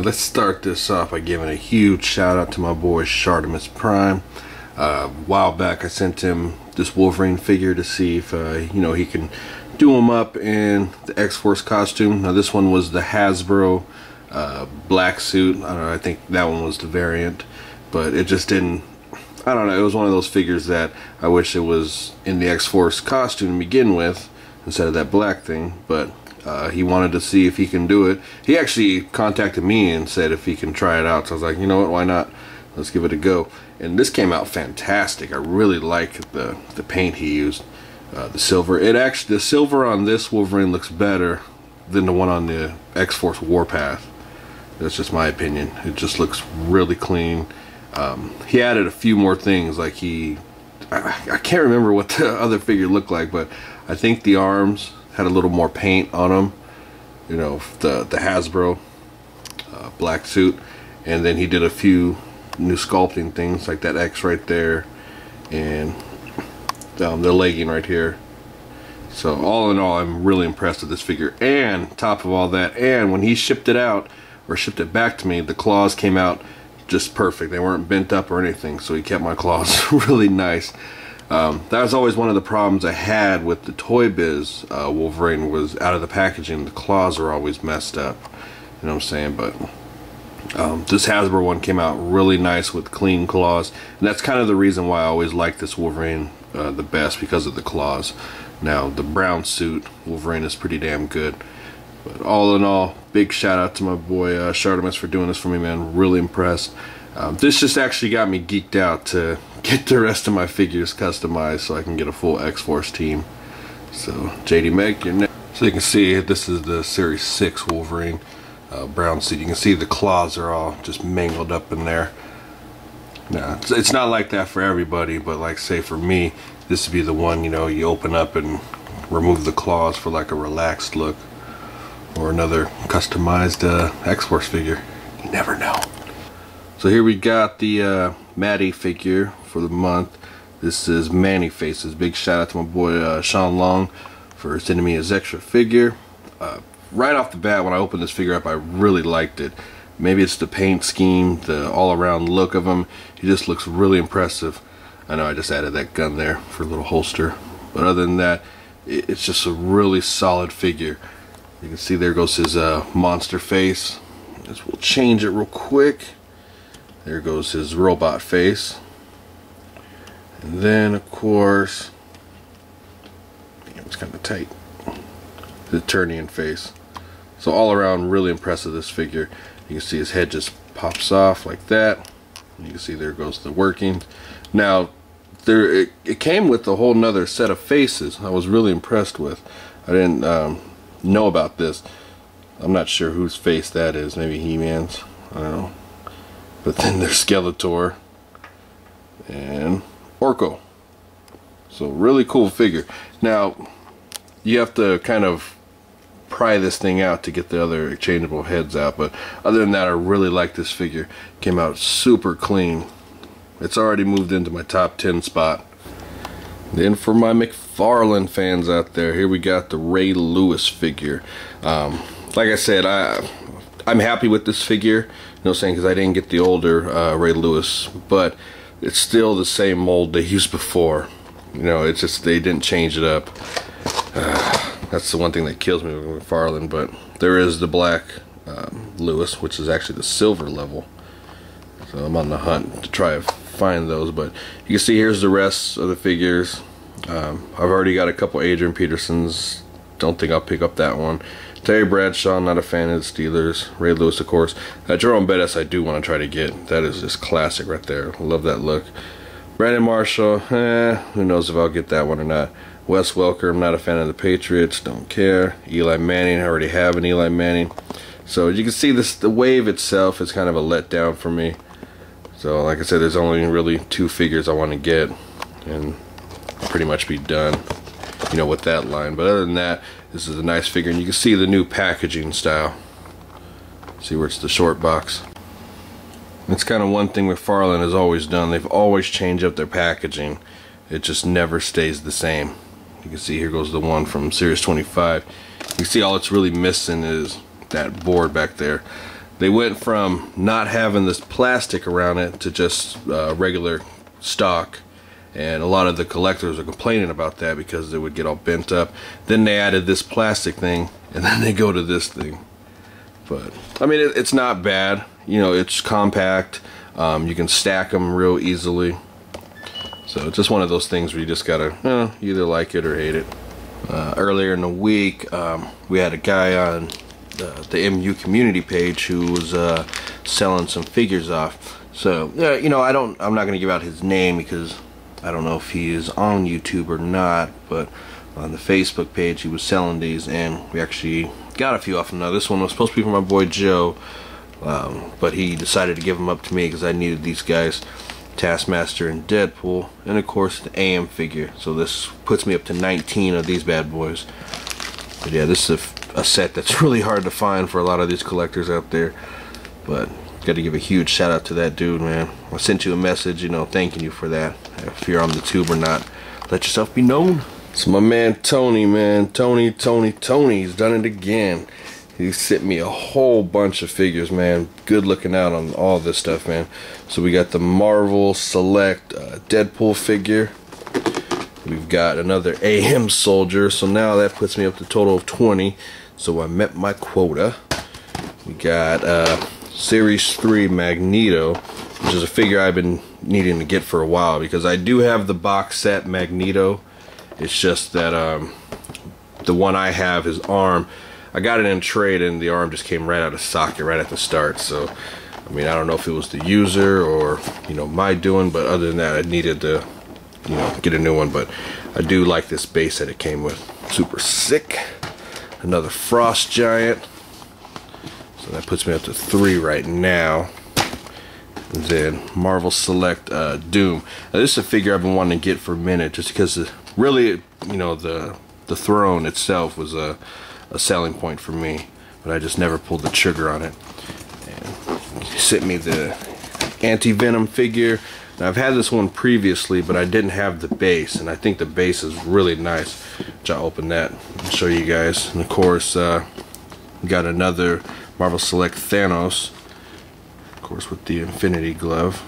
let's start this off by giving a huge shout out to my boy Shartimus Prime. A while back I sent him this Wolverine figure to see if he can do him up in the X-Force costume. Now this one was the Hasbro black suit. I don't know, I think that one was the variant, but it just didn't, I don't know, it was one of those figures that I wish it was in the X-Force costume to begin with instead of that black thing. But he wanted to see if he can do it. He actually contacted me and said if he can try it out. So I was like, you know what, why not? Let's give it a go. And this came out fantastic. I really like the paint he used. The silver. The silver on this Wolverine looks better than the one on the X-Force Warpath. That's just my opinion. It just looks really clean. He added a few more things, like I can't remember what the other figure looked like, but I think the arms had a little more paint on them, you know, the Hasbro black suit. And then he did a few new sculpting things, like that X right there and the legging right here. So all in all, I'm really impressed with this figure. And top of all that, and when he shipped it out or shipped it back to me, the claws came out just perfect. They weren't bent up or anything, so he kept my claws really nice. That was always one of the problems I had with the Toy Biz Wolverine, was out of the packaging the claws are always messed up, you know what I'm saying? But this Hasbro one came out really nice with clean claws, and that's kind of the reason why I always like this Wolverine the best, because of the claws. Now the brown suit Wolverine is pretty damn good. But all in all, big shout out to my boy Shartimus for doing this for me, man. Really impressed. This just actually got me geeked out to get the rest of my figures customized so I can get a full X-Force team. So JD Meg, you're next. So you can see this is the Series 6 Wolverine brown suit. You can see the claws are all just mangled up in there. Now it's not like that for everybody, but like say for me, this would be the one, you know, you open up and remove the claws for like a relaxed look. Or another customized X-Force figure. You never know. So here we got the Maddie figure for the month. This is Manny Faces. Big shout out to my boy Sean Long for sending me his extra figure. Right off the bat, when I opened this figure up, I really liked it. Maybe it's the paint scheme, the all-around look of him. He just looks really impressive. I know I just added that gun there for a little holster, but other than that, it's just a really solid figure. You can see there goes his monster face. We'll change it real quick. There goes his robot face. And then of course, it's kind of tight, the Eternian face. So all around really impressive, this figure. You can see his head just pops off like that. You can see there goes the workings. Now it came with a whole nother set of faces I was really impressed with. I didn't know about this. I'm not sure whose face that is. Maybe He-Man's, I don't know. But then there's Skeletor and Orko. So really cool figure. Now you have to kind of pry this thing out to get the other exchangeable heads out, but other than that, I really like this figure. Came out super clean. It's already moved into my top 10 spot. Then for my McFarlane fans out there, here we got the Ray Lewis figure. Like I said, I'm happy with this figure, you know what I'm saying, because I didn't get the older Ray Lewis, but it's still the same mold they used before. You know, it's just they didn't change it up. That's the one thing that kills me with McFarlane. But there is the black Lewis, which is actually the silver level. So I'm on the hunt to try to find those, but you can see here's the rest of the figures. I've already got a couple Adrian Petersons. Don't think I'll pick up that one. Terry Bradshaw, not a fan of the Steelers. Ray Lewis, of course. Jerome Bettis I do want to try to get. That is just classic right there. Love that look. Brandon Marshall, who knows if I'll get that one or not. Wes Welker, I'm not a fan of the Patriots. Don't care. Eli Manning, I already have an Eli Manning. So you can see this, the wave itself is kind of a letdown for me. So like I said, there's only really 2 figures I want to get, and pretty much be done, you know, with that line. But other than that, this is a nice figure, and you can see the new packaging style. See where it's the short box. It's kind of one thing McFarlane has always done. They've always changed up their packaging. It just never stays the same. You can see here goes the one from Series 25. You can see all it's really missing is that board back there. they went from not having this plastic around it to just regular stock, and a lot of the collectors are complaining about that because they would get all bent up. Then they added this plastic thing, and then they go to this thing. But I mean, it's not bad. You know, it's compact. You can stack them real easily. So it's just one of those things where you just gotta either like it or hate it. Earlier in the week, we had a guy on the MU community page who was selling some figures off. So you know, I'm not gonna give out his name because I don't know if he is on YouTube or not, but on the Facebook page he was selling these, and we actually got a few off him. Now this one was supposed to be for my boy Joe, but he decided to give them up to me because I needed these guys, Taskmaster and Deadpool, and of course the AM figure. So this puts me up to 19 of these bad boys. But yeah, this is a set that's really hard to find for a lot of these collectors out there. But got to give a huge shout out to that dude, man. I sent you a message, you know, thanking you for that. If you're on the tube or not, let yourself be known. So my man Tony, he's done it again. He sent me a whole bunch of figures, man. Good looking out on all this stuff, man. So we got the Marvel Select Deadpool figure. We've got another AM Soldier. So now that puts me up to a total of 20. So I met my quota. We got Series 3 Magneto, which is a figure I've been needing to get for a while because I do have the box set Magneto. It's just that the one I have, his arm, I got it in trade and the arm just came right out of socket right at the start. So I mean, I don't know if it was the user or, you know, my doing, but other than that I needed to, you know, get a new one. But I do like this base that it came with. Super sick. Another Frost Giant. So that puts me up to 3 right now. And then Marvel Select Doom. Now this is a figure I've been wanting to get for a minute, just because really, you know, the throne itself was a selling point for me, but I just never pulled the trigger on it. And he sent me the Anti-Venom figure. Now I've had this one previously, but I didn't have the base, and I think the base is really nice. Which I'll open that and show you guys. And of course, we got another Marvel Select Thanos, of course, with the Infinity Glove.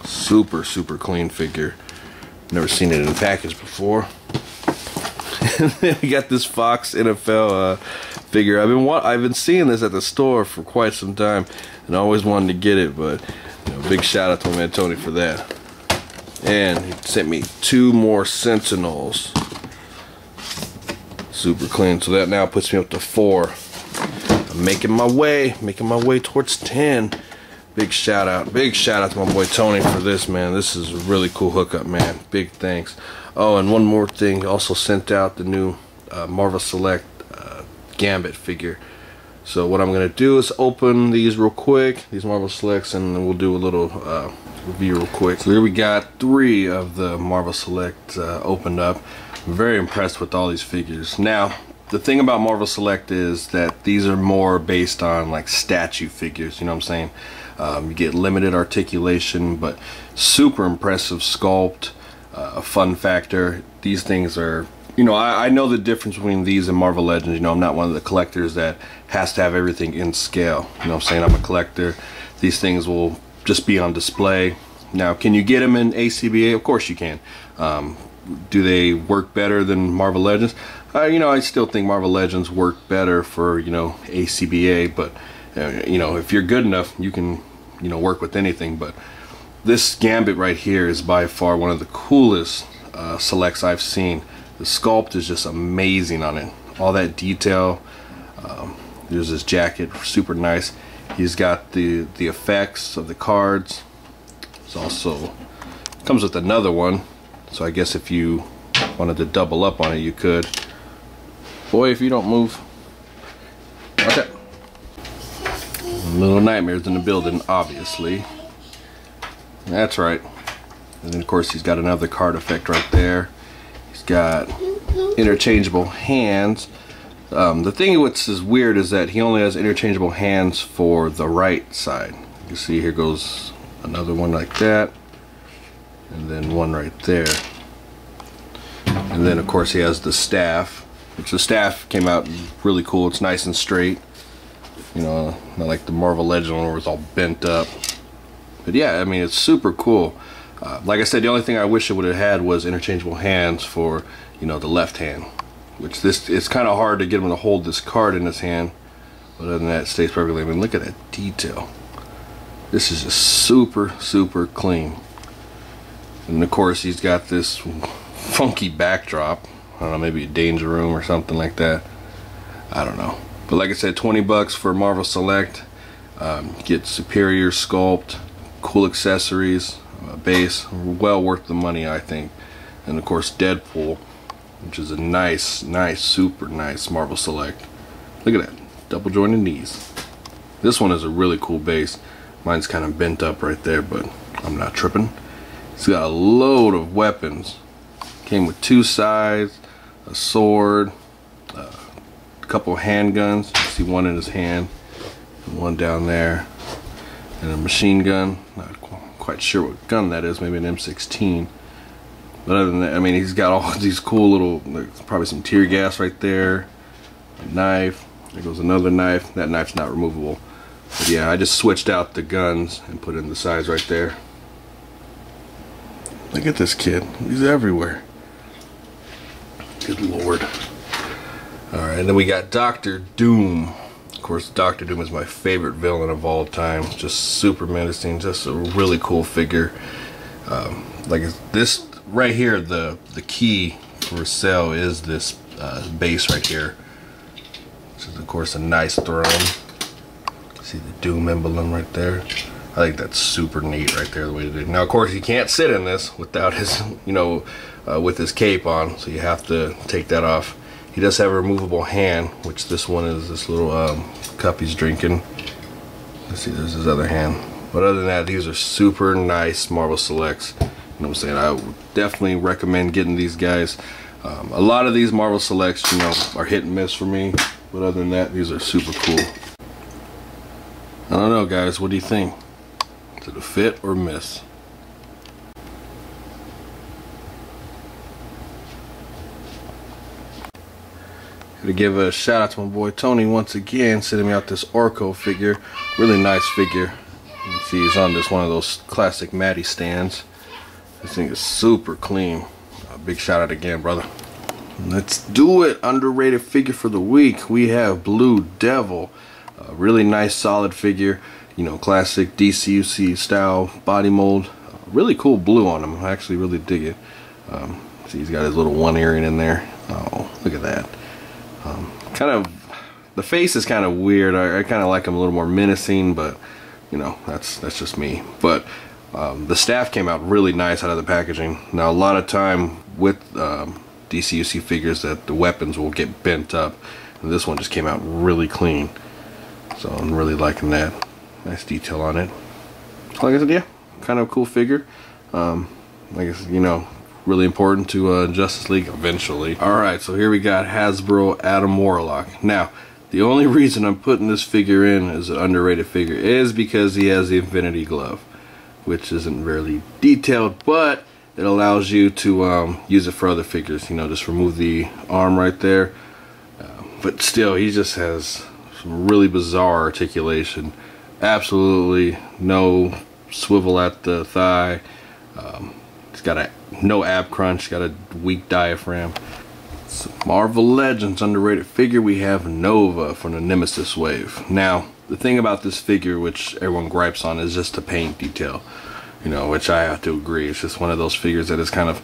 Super clean figure. Never seen it in a package before. And then we got this Fox NFL figure. I've been seeing this at the store for quite some time, and I always wanted to get it. But you know, big shout out to my man Tony for that. And he sent me 2 more Sentinels. Super clean. So that now puts me up to 4. I'm making my way towards 10. Big shout out to my boy Tony for this, man. This is a really cool hookup, man. Big thanks. Oh, and one more thing, also sent out the new Marvel Select Gambit figure. So what I'm gonna do is open these real quick, these Marvel Selects, and then we'll do a little review real quick. So here we got 3 of the Marvel Select opened up. I'm very impressed with all these figures. Now, the thing about Marvel Select is that these are more based on like statue figures, you know what I'm saying? You get limited articulation, but super impressive sculpt, fun factor. These things are, you know, I know the difference between these and Marvel Legends. You know, I'm not one of the collectors that has to have everything in scale. You know what I'm saying? I'm a collector. These things will just be on display. Now, can you get them in ACBA? Of course you can. Do they work better than Marvel Legends? You know, I still think Marvel Legends work better for, you know, ACBA, but you know, if you're good enough, you can, you know, work with anything. But this Gambit right here is by far one of the coolest selects I've seen. The sculpt is just amazing on it. All that detail. There's this jacket, super nice. He's got the effects of the cards. It's also comes with another one. So I guess if you wanted to double up on it, you could. Boy, if you don't move. Watch out. Little nightmares in the building, obviously. That's right. And then of course he's got another card effect right there. He's got interchangeable hands. The thing which is weird is that he only has interchangeable hands for the right side. You can see here goes another one like that, and then one right there. And then of course he has the staff, which the staff came out really cool. It's nice and straight. You know, not like the Marvel Legend one where it's all bent up. But yeah, I mean, it's super cool. Like I said, the only thing I wish it would have had was interchangeable hands for, you know, the left hand. Which it's kind of hard to get him to hold this card in his hand. But other than that, it stays perfectly. I mean, look at that detail. This is just super, super clean. And of course, he's got this funky backdrop. I don't know, maybe a danger room or something like that. I don't know. But like I said, 20 bucks for Marvel Select. Get superior sculpt, cool accessories, base. Well worth the money, I think. And of course, Deadpool, which is a nice, super nice Marvel Select. Look at that. Double jointed knees. This one is a really cool base. Mine's kind of bent up right there, but I'm not tripping. It's got a load of weapons. Came with 2 sides, a sword, a couple handguns. You see one in his hand, and one down there, and a machine gun. Not quite sure what gun that is. Maybe an M16. But other than that, I mean, he's got all these cool little, like, probably some tear gas right there. A knife. There goes another knife. That knife's not removable. But yeah, I just switched out the guns and put in the sides right there. Look at this kid. He's everywhere. Good lord. Alright, and then we got Dr. Doom. Of course, Dr. Doom is my favorite villain of all time. Just super menacing. Just a really cool figure. Like this right here, the key for sale is this base right here. Which is, of course, a nice throne. See the Doom emblem right there. I think that's super neat right there, the way to do it. Now, of course, he can't sit in this without his, you know, with his cape on, so you have to take that off. He does have a removable hand, which this one is this little cup he's drinking. Let's see, there's his other hand. But other than that, these are super nice Marvel Selects. You know what I'm saying? I would definitely recommend getting these guys. A lot of these Marvel Selects, you know, are hit and miss for me. But other than that, these are super cool. I don't know, guys. What do you think? Is it a fit or miss? Gotta give a shout out to my boy Tony once again, sending me out this Orko figure. Really nice figure. You can see he's on this one of those classic Matty stands. This thing is super clean. Big shout out again, brother. Let's do it. Underrated figure for the week. We have Blue Devil. A really nice solid figure. You know, classic DCUC style body mold. Really cool blue on him. I actually really dig it. See, he's got his little one earring in there. Oh, look at that. Kind of, the face is kind of weird. I kind of like him a little more menacing, but you know, that's just me. But the staff came out really nice out of the packaging. Now, a lot of time with DCUC figures that the weapons will get bent up, and this one just came out really clean. So I'm really liking that. Nice detail on it. Like I said, yeah, kind of a cool figure. I guess, you know, really important to Justice League eventually. Alright, so here we got Hasbro Adam Warlock. Now, the only reason I'm putting this figure in as an underrated figure is because he has the Infinity Glove, which isn't really detailed, but it allows you to use it for other figures. You know, just remove the arm right there. But still, he just has some really bizarre articulation. Absolutely no swivel at the thigh. He's got no ab crunch, got a weak diaphragm. So Marvel Legends underrated figure, we have Nova from the Nemesis wave. Now, the thing about this figure, which everyone gripes on, is just the paint detail. You know, which I have to agree. It's just one of those figures that is kind of,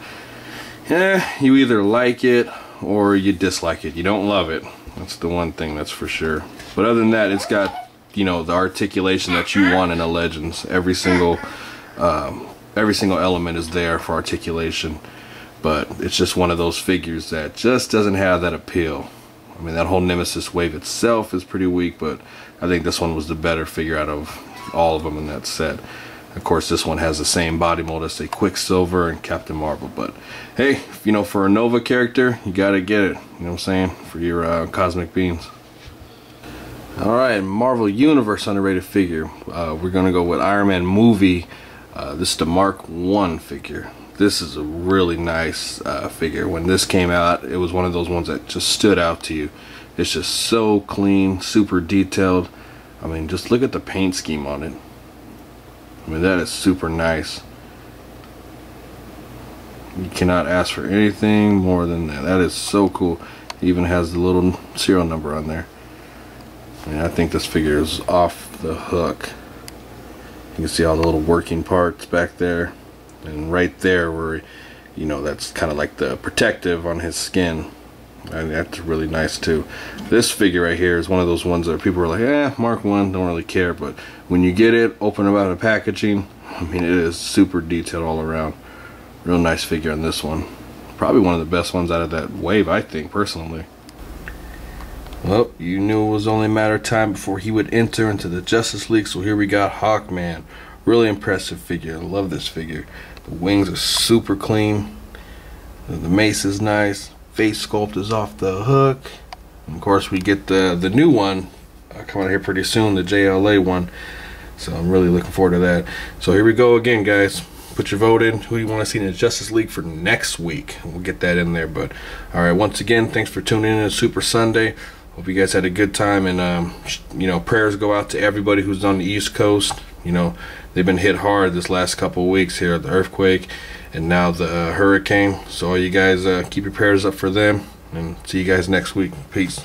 you either like it or you dislike it. You don't love it. That's the one thing, that's for sure. But other than that, it's got, you know, the articulation that you want in a Legends. Every single element is there for articulation, but it's just one of those figures that just doesn't have that appeal. I mean, that whole Nemesis wave itself is pretty weak, but I think this one was the better figure out of all of them in that set. Of course, this one has the same body mold as, say, Quicksilver and Captain Marvel, but hey, you know, for a Nova character, you gotta get it, you know what I'm saying, for your cosmic beams. Alright, Marvel Universe underrated figure. We're gonna go with Iron Man movie. This is the Mark I figure. This is a really nice figure. When this came out, it was one of those ones that just stood out to you. It's just so clean, super detailed. I mean, just look at the paint scheme on it. I mean, that is super nice. You cannot ask for anything more than that. That is so cool. It even has the little serial number on there. And I think this figure is off the hook. You can see all the little working parts back there, and right there where, you know, that's kind of like the protective on his skin. And that's really nice too. This figure right here is one of those ones that people are like, Mark 1, don't really care. But when you get it, open about the packaging, I mean, it is super detailed all around. Real nice figure on this one. Probably one of the best ones out of that wave, I think, personally. Well, you knew it was only a matter of time before he would enter into the Justice League, so here we got Hawkman. Really impressive figure. I love this figure. The wings are super clean. The mace is nice. Face sculpt is off the hook. And of course, we get the new one coming out here pretty soon, the JLA one. So I'm really looking forward to that. So here we go again, guys. Put your vote in. Who do you want to see in the Justice League for next week? We'll get that in there. But all right, once again, thanks for tuning in to Super Sunday. Hope you guys had a good time, and you know, prayers go out to everybody who's on the East Coast. You know, they've been hit hard this last couple of weeks here, the earthquake and now the hurricane. So all you guys, keep your prayers up for them, and see you guys next week. Peace.